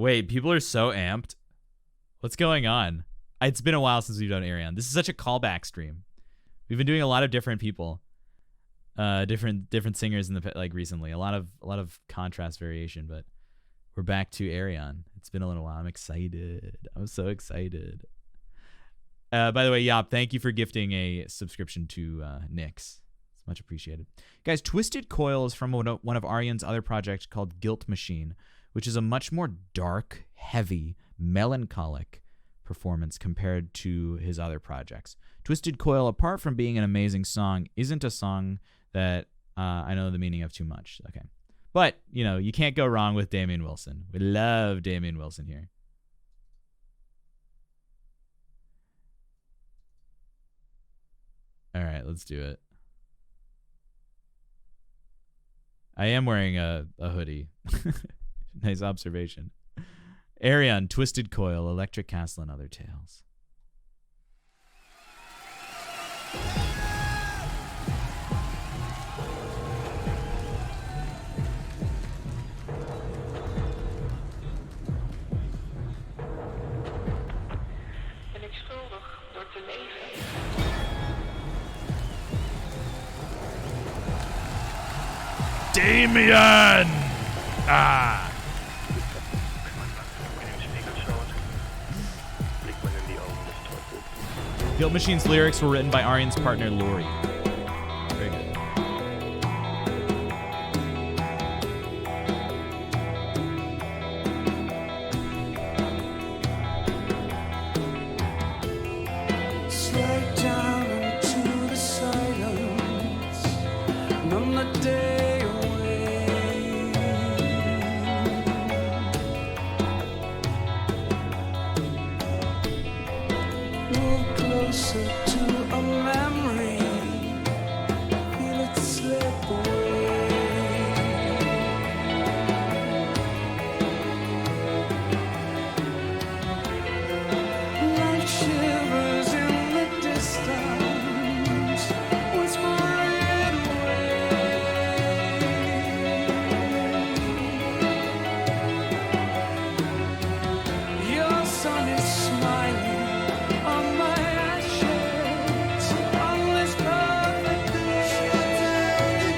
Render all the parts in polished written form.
Wait, people are so amped. What's going on? It's been a while since we've done Ayreon. This is such a callback stream. We've been doing a lot of different people, different singers in the recently. A lot of contrast variation, but we're back to Ayreon. It's been a little while. I'm excited. I'm so excited. By the way, Yop, thank you for gifting a subscription to Nyx. It's much appreciated. Guys, Twisted Coil is from one of Ayreon's other projects called Guilt Machine, which is a much more dark, heavy, melancholic performance compared to his other projects. Twisted Coil, apart from being an amazing song, isn't a song that I know the meaning of too much. Okay. But, you know, you can't go wrong with Damian Wilson. We love Damian Wilson here. All right, let's do it. I am wearing a hoodie. Nice observation. Ayreon, Twisted Coil, Electric Castle, and Other Tales. Damian! Ah! Guilt Machine's lyrics were written by Ayreon's partner, Lori. Very good. Slide down into the silence, and on the day away, move closer to a memory, feel it slip away. Like shivers in the distance, whispering away. Your sun is smiling on my ashes, on this perfect day.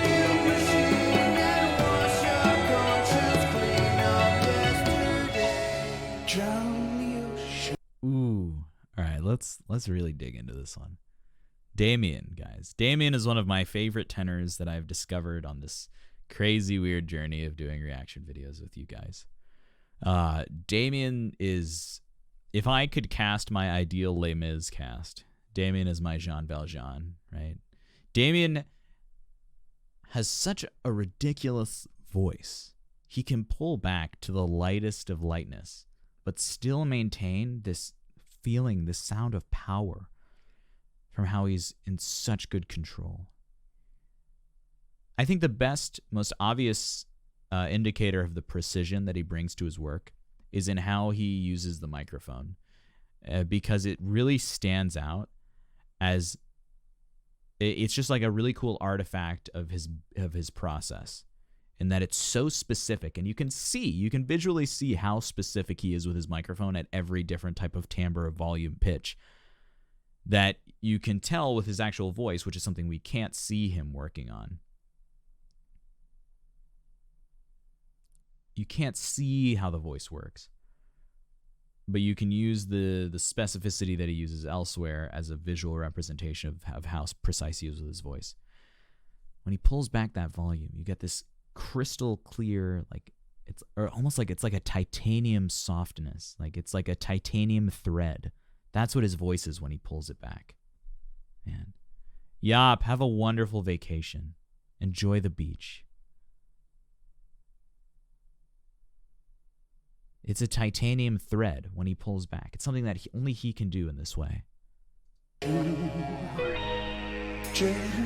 You machine that wash your conscience clean of yesterday. Drown the ocean. Ooh. All right, let's really dig into this one. Damian, guys. Damian is one of my favorite tenors that I've discovered on this crazy, weird journey of doing reaction videos with you guys. Damian is, if I could cast my ideal Les Mis cast, Damian is my Jean Valjean, right? Damian has such a ridiculous voice. He can pull back to the lightest of lightness, but still maintain this feeling, this sound of power from how he's in such good control. I think the best, most obvious indicator of the precision that he brings to his work is in how he uses the microphone, because it really stands out as it's just like a really cool artifact of his process, in that it's so specific, and you can visually see how specific he is with his microphone at every different type of timbre, volume, pitch, that you can tell with his actual voice, which is something we can't see him working on. You can't see how the voice works, but you can use the specificity that he uses elsewhere as a visual representation of how precise he is with his voice. When he pulls back that volume, you get this crystal clear, almost like it's like a titanium softness, like it's like a titanium thread. That's what his voice is when he pulls it back. Man, Yop, have a wonderful vacation. Enjoy the beach. It's a titanium thread when he pulls back. It's something that only he can do in this way. Drain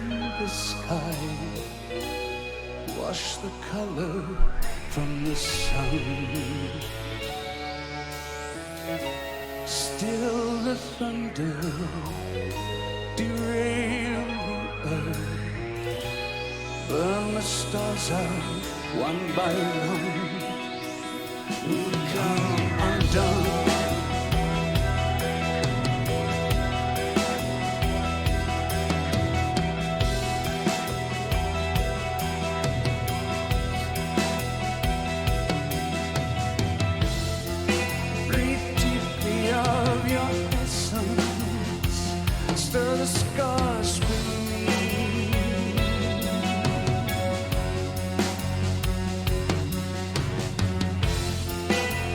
the sky, wash the color from the sun, still the thunder, derail the earth, burn the stars out one by one. Come done. Breathe deeply of your essence, stir the scars with me.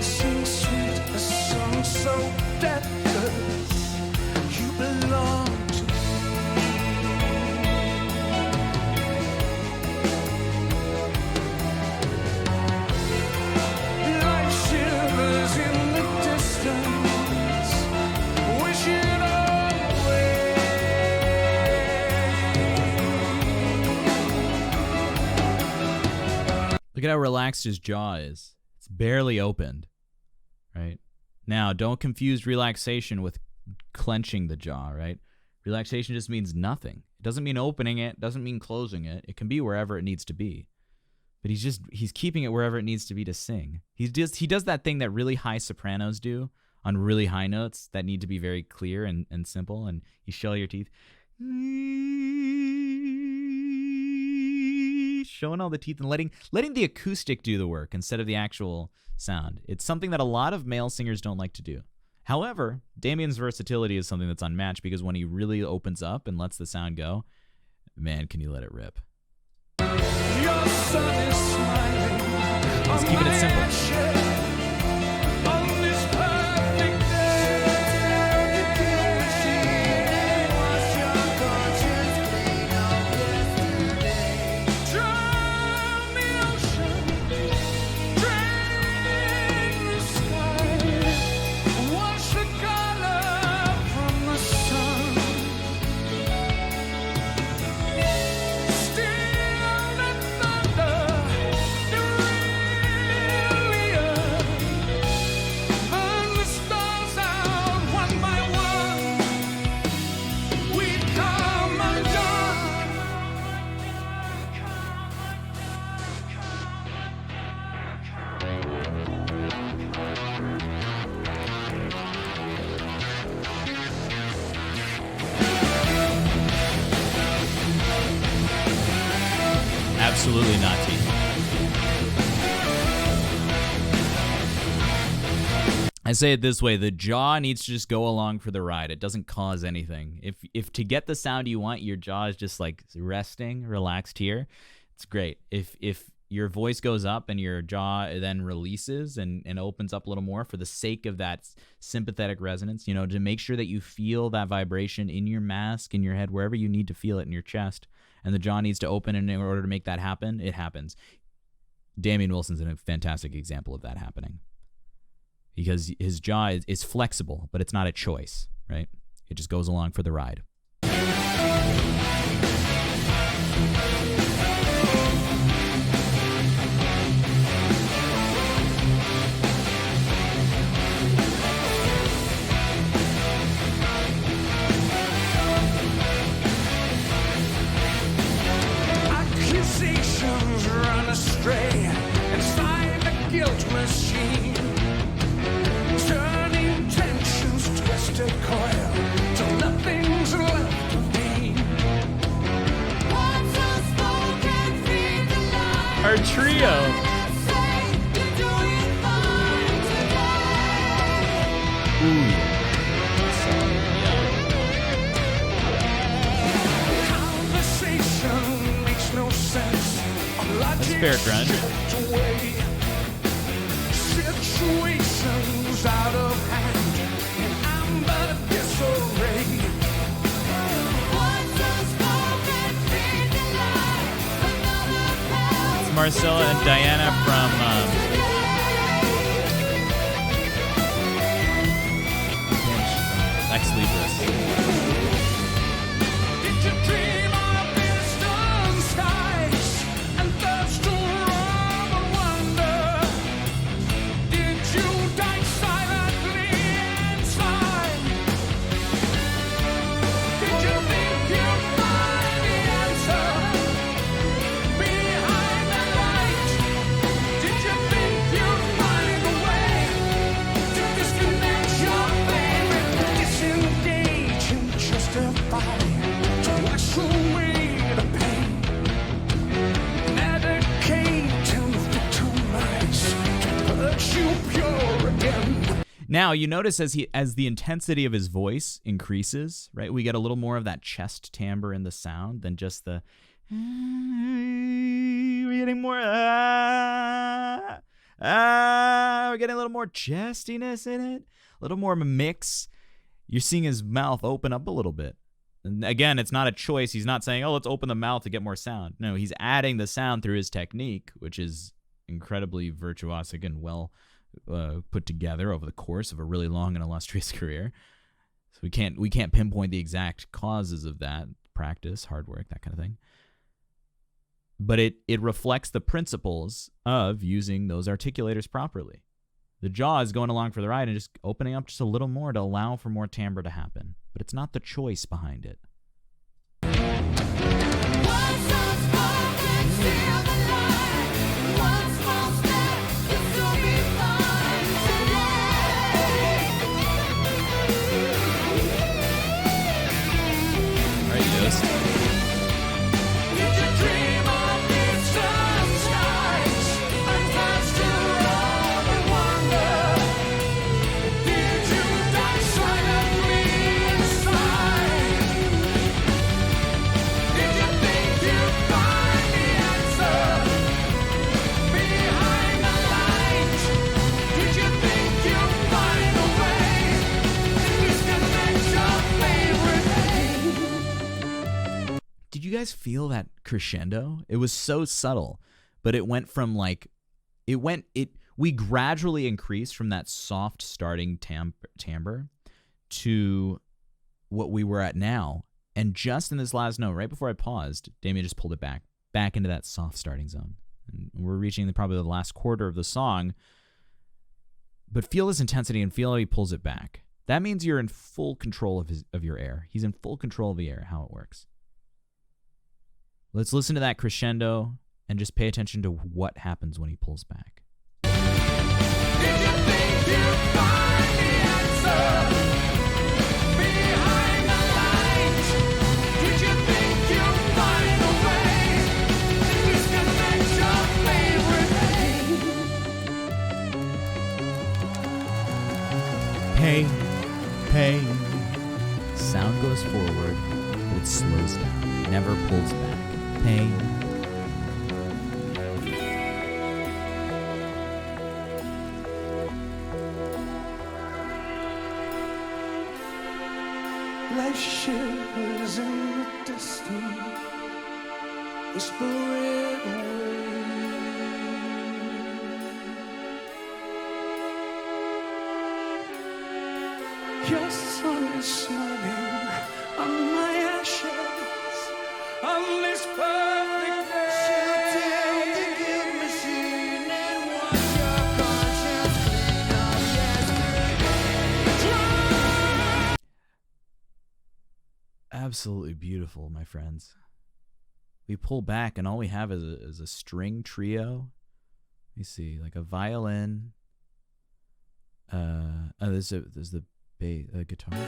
Sing sweet a song so deathless, you belong to me. Life shivers in the distance, wish it away. Look at how relaxed his jaw is. It's barely opened, right? Now, don't confuse relaxation with clenching the jaw, right? Relaxation just means nothing. It doesn't mean opening it, doesn't mean closing it. It can be wherever it needs to be. But he's keeping it wherever it needs to be to sing. He does that thing that really high sopranos do on really high notes that need to be very clear and simple, and you shell your teeth. Showing all the teeth and letting the acoustic do the work instead of the actual sound. It's something that a lot of male singers don't like to do. However, Damian's versatility is something that's unmatched because when he really opens up and lets the sound go, man, can you let it rip. Your sun is smiling. He's keeping it simple. On this perfect day, wash your conscience clean of yesterday. Drown the ocean, drain the sky, wash the color from the sun. Still the thunder, burn the stars out one by one. We come undone. Absolutely not, T. I say it this way, the jaw needs to just go along for the ride. It doesn't cause anything. If to get the sound you want, your jaw is just like resting, relaxed here, it's great. If your voice goes up and your jaw then releases and opens up a little more for the sake of that sympathetic resonance, you know, to make sure that you feel that vibration in your mask, in your head, wherever you need to feel it in your chest, and the jaw needs to open, and in order to make that happen, it happens. Damian Wilson's a fantastic example of that happening. Because his jaw is flexible, but it's not a choice, right? It just goes along for the ride. Accusations run astray inside the guilt machine. Turning tensions, twisted coil, till nothing's left of me. What's unspoken, feed the light. Our trio. Say you're doing fine today. Ooh, yeah. Conversation makes no sense. That's fair grunge. Situations out of hand, and I'm but a disarray. What's unspoken, feed the light. Another path. It's Marcella and Diana from Ex Libris. Did you dream of eastern skies and thirst to roam and wonder? Did you die silently inside? Did you think you'd find the answer behind the light? Did you think you'd find a way to Now you notice as the intensity of his voice increases, right? We get a little more of that chest timbre in the sound than just the. We're getting more. We're getting a little more chestiness in it, a little more mix. You're seeing his mouth open up a little bit. And again, it's not a choice. He's not saying, "Oh, let's open the mouth to get more sound." No, he's adding the sound through his technique, which is incredibly virtuosic and well put together over the course of a really long and illustrious career. So we can't pinpoint the exact causes of that: practice, hard work, that kind of thing. But it reflects the principles of using those articulators properly. The jaw is going along for the ride and just opening up just a little more to allow for more timbre to happen. But it's not the choice behind it. All right, Yost. Did you guys feel that crescendo? It was so subtle, but it went from we gradually increased from that soft starting timbre to what we were at now. And just in this last note, right before I paused, Damian just pulled it back into that soft starting zone. And we're reaching probably the last quarter of the song, but feel this intensity and feel how he pulls it back. That means you're in full control of your air. He's in full control of the air, how it works. Let's listen to that crescendo and just pay attention to what happens when he pulls back. Did you think you'd find the answer behind the light? Did you think you'd find a way to disconnect your favorite Pain, pain. Sound goes forward, but it slows down, never pulls back. Pain. Life shivers in the distance, whispering away. Your sun is smiling on my ashes, on this perfect day. Tell the guilt machine and wash your conscience clean of yesterday. Absolutely beautiful, my friends. We pull back and all we have is a string trio. Let me see, like a violin. There's the guitar.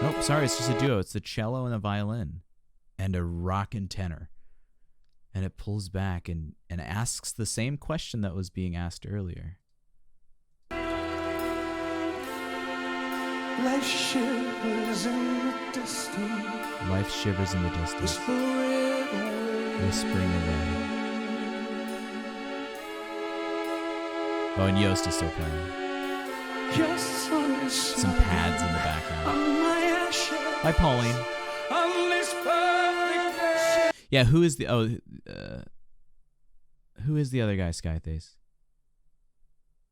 Nope, sorry, it's just a duo. It's the cello and the violin and a rockin' tenor. And it pulls back and asks the same question that was being asked earlier. Life shivers in the distance. Life shivers in the distance, whispering away. Oh, and Yost is still playing. Your sun is Some pads in the background. on my ashes. Hi, Pauline. On this perfect day. Yeah, who is the other guy, Skyface?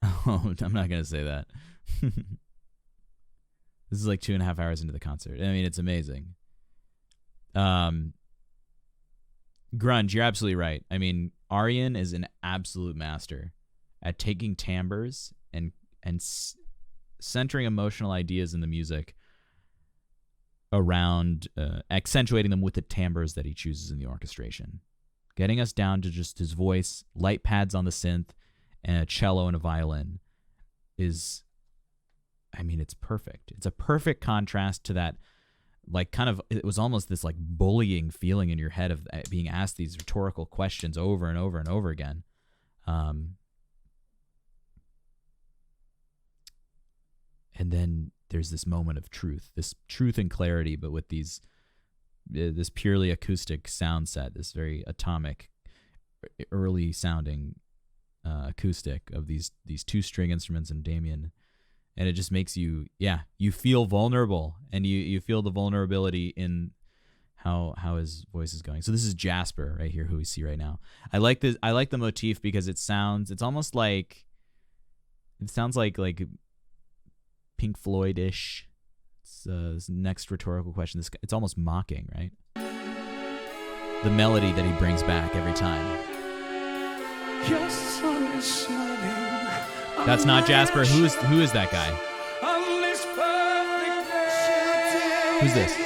Oh, I'm not gonna say that. This is like 2.5 hours into the concert. I mean, it's amazing. Grunge, you're absolutely right. I mean, Ayreon is an absolute master at taking timbres and centering emotional ideas in the music around accentuating them with the timbres that he chooses in the orchestration. Getting us down to just his voice, light pads on the synth, and a cello and a violin is, I mean, it's perfect. It's a perfect contrast to that, like, kind of, it was almost this like bullying feeling in your head of being asked these rhetorical questions over and over and over again. and then there's this moment of truth, this truth and clarity, but with this purely acoustic sound set, this very atomic, early sounding acoustic of these 2-string instruments and Damian, and it just makes you feel vulnerable, and you feel the vulnerability in how his voice is going. So this is Jasper right here, who we see right now. I like the motif because it sounds like Pink Floyd-ish. This next rhetorical question, it's almost mocking, right? The melody that he brings back every time. That's not Jasper. Who is that guy? Who's this?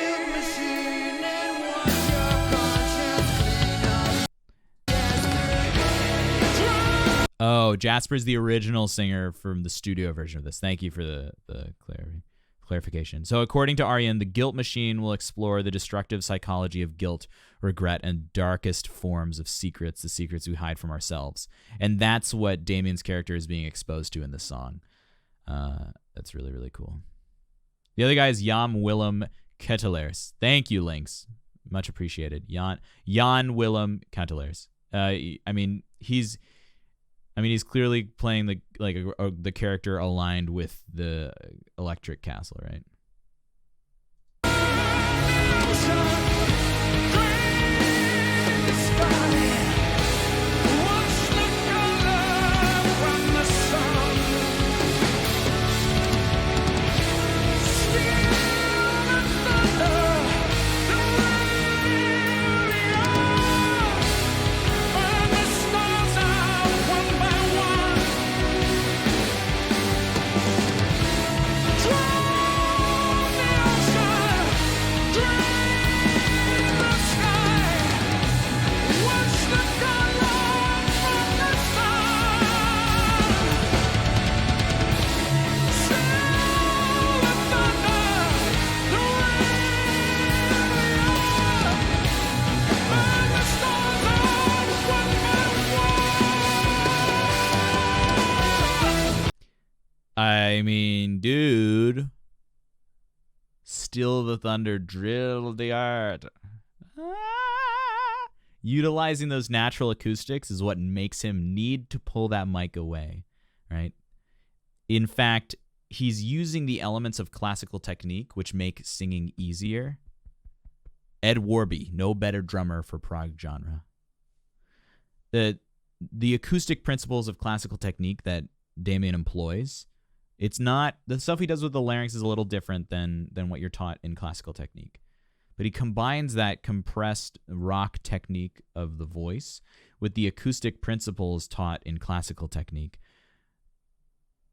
Oh, Jasper's the original singer from the studio version of this. Thank you for the clarification. So according to Ayreon, the guilt machine will explore the destructive psychology of guilt, regret, and darkest forms of secrets, the secrets we hide from ourselves. And that's what Damian's character is being exposed to in this song. That's really, really cool. The other guy is Jan Willem Kettelers. Thank you, Lynx. Much appreciated. Jan Willem Kettelers. He's clearly playing the character aligned with the Electric Castle, right? I mean, dude, still the thunder, drill the art. Utilizing those natural acoustics is what makes him need to pull that mic away, right? In fact, he's using the elements of classical technique, which make singing easier. Ed Warby, no better drummer for prog genre. The acoustic principles of classical technique that Damian employs, it's not, the stuff he does with the larynx is a little different than what you're taught in classical technique. But he combines that compressed rock technique of the voice with the acoustic principles taught in classical technique,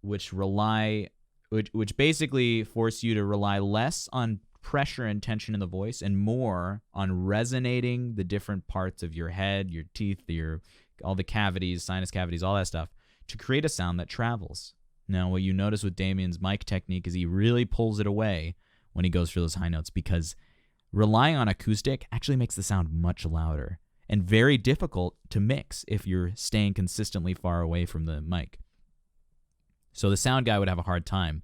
which basically force you to rely less on pressure and tension in the voice and more on resonating the different parts of your head, your teeth, all the cavities, sinus cavities, all that stuff, to create a sound that travels. Now, what you notice with Damian's mic technique is he really pulls it away when he goes for those high notes, because relying on acoustic actually makes the sound much louder and very difficult to mix if you're staying consistently far away from the mic. So the sound guy would have a hard time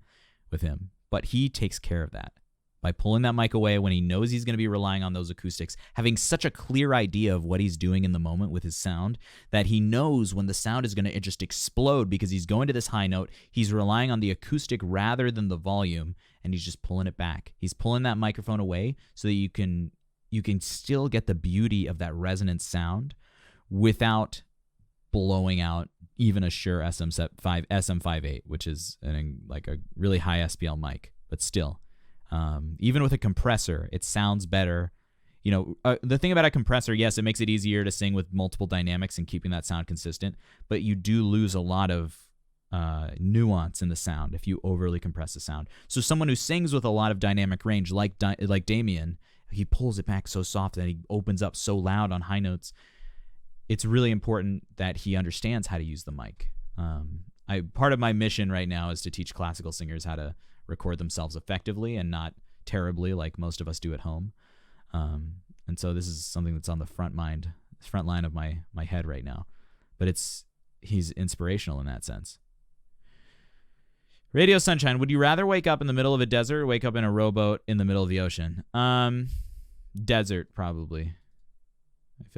with him, but he takes care of that by pulling that mic away when he knows he's going to be relying on those acoustics, having such a clear idea of what he's doing in the moment with his sound that he knows when the sound is going to just explode because he's going to this high note. He's relying on the acoustic rather than the volume, and he's just pulling it back. He's pulling that microphone away so that you can still get the beauty of that resonant sound without blowing out even a Shure SM58, which is like a really high SPL mic, but still. Even with a compressor, it sounds better. The thing about a compressor, yes, it makes it easier to sing with multiple dynamics and keeping that sound consistent, but you do lose a lot of nuance in the sound if you overly compress the sound. So someone who sings with a lot of dynamic range, like Damian, he pulls it back so soft that he opens up so loud on high notes. It's really important that he understands how to use the mic. Part of my mission right now is to teach classical singers how to record themselves effectively and not terribly like most of us do at home. And so this is something that's on the front line of my head right now. But he's inspirational in that sense. Radio Sunshine, would you rather wake up in the middle of a desert or wake up in a rowboat in the middle of the ocean? Desert, probably.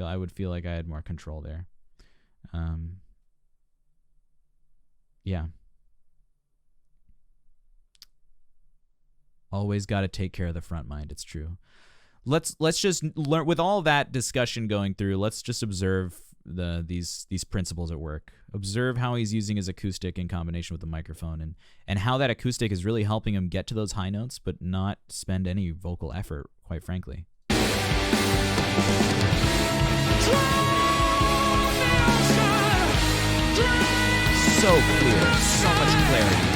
I would feel like I had more control there. Yeah. Always got to take care of the front mind. It's true. Let's just learn, with all that discussion going through, let's just observe these principles at work. Observe how he's using his acoustic in combination with the microphone, and how that acoustic is really helping him get to those high notes but not spend any vocal effort, quite frankly. So clear, so much clarity.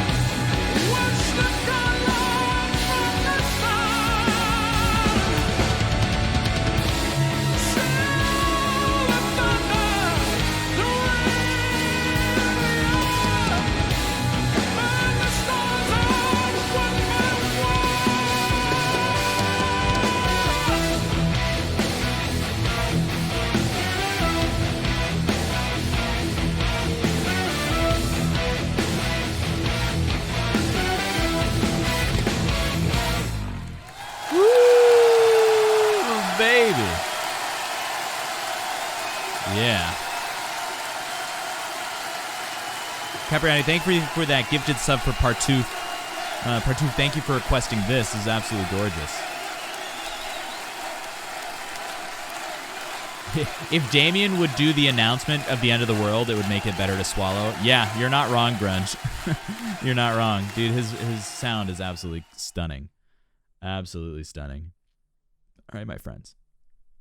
Yeah. Capriani, thank you for that gifted sub for Partouf. Partouf, thank you for requesting this. This is absolutely gorgeous. If Damian would do the announcement of the end of the world, it would make it better to swallow. Yeah, you're not wrong, Grunge. You're not wrong. Dude, his sound is absolutely stunning. Absolutely stunning. All right, my friends.